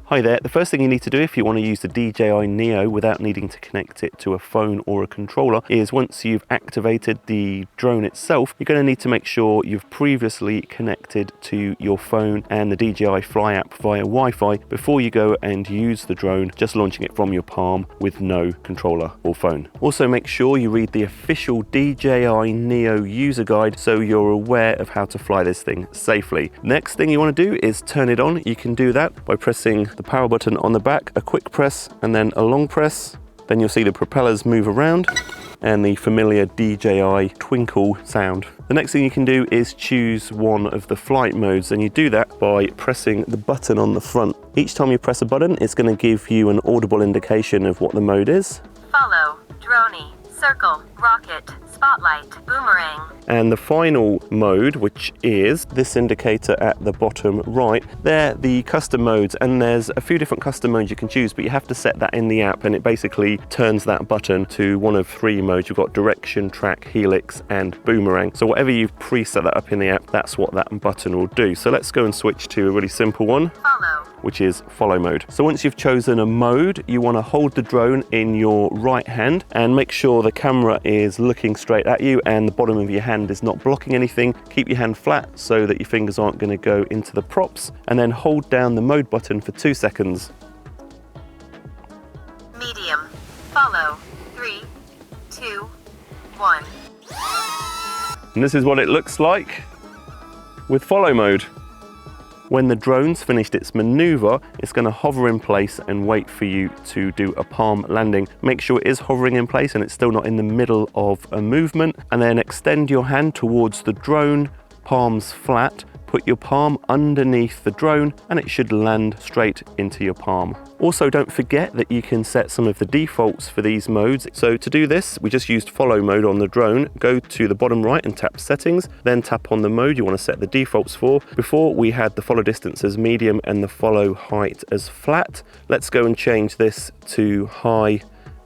Hi there, the first thing you need to do if you want to use the DJI Neo without needing to connect it to a phone or a controller is once you've activated the drone itself, you're going to need to make sure you've previously connected to your phone and the DJI Fly app via Wi-Fi before you go and use the drone, just launching it from your palm with no controller or phone. Also make sure you read the official DJI Neo user guide so you're aware of how to fly this thing safely. Next thing you want to do is turn it on. You can do that by pressing the power button on the back, a quick press and then a long press. Then you'll see the propellers move around and the familiar DJI twinkle sound. The next thing you can do is choose one of the flight modes, and you do that by pressing the button on the front. Each time you press a button, it's going to give you an audible indication of what the mode is. Follow, droney, circle, rocket, spotlight, boomerang. And the final mode, which is this indicator at the bottom right, they're the custom modes, and there's a few different custom modes you can choose, but you have to set that in the app and it basically turns that button to one of three modes. You've got direction, track, helix and boomerang. So whatever you've preset that up in the app, that's what that button will do. So let's go and switch to a really simple one. Follow. Which is follow mode. So once you've chosen a mode, you want to hold the drone in your right hand and make sure the camera is looking straight at you and the bottom of your hand is not blocking anything. Keep your hand flat so that your fingers aren't going to go into the props, and then hold down the mode button for 2 seconds. Medium. Follow. 3, 2, 1. And this is what it looks like with follow mode. When the drone's finished its maneuver, it's going to hover in place and wait for you to do a palm landing. Make sure it is hovering in place and it's still not in the middle of a movement. And then extend your hand towards the drone, palms flat. Put your palm underneath the drone and it should land straight into your palm. Also, don't forget that you can set some of the defaults for these modes. So to do this, we just used follow mode on the drone. Go to the bottom right and tap settings, then tap on the mode you want to set the defaults for. Before we had the follow distance as medium and the follow height as flat. Let's go and change this to high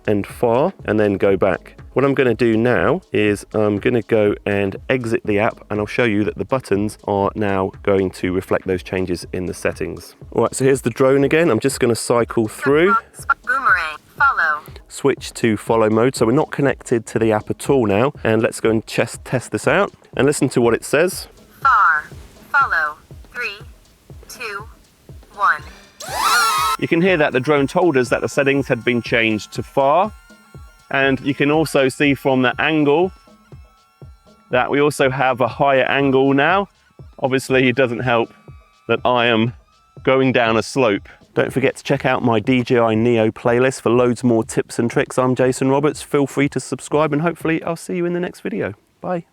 and far and then go back. What I'm going to do now is I'm going to go and exit the app, and I'll show you that the buttons are now going to reflect those changes in the settings. All right, so here's the drone again. I'm just going to cycle through. Boomerang. Follow. Switch to follow mode. So we're not connected to the app at all now. And let's go and test this out and listen to what it says. Far. Follow. 3, 2, 1. You can hear that the drone told us that the settings had been changed to far. And you can also see from the angle that we also have a higher angle now. Obviously, it doesn't help that I am going down a slope. Don't forget to check out my DJI Neo playlist for loads more tips and tricks. I'm Jason Roberts. Feel free to subscribe and hopefully I'll see you in the next video. Bye.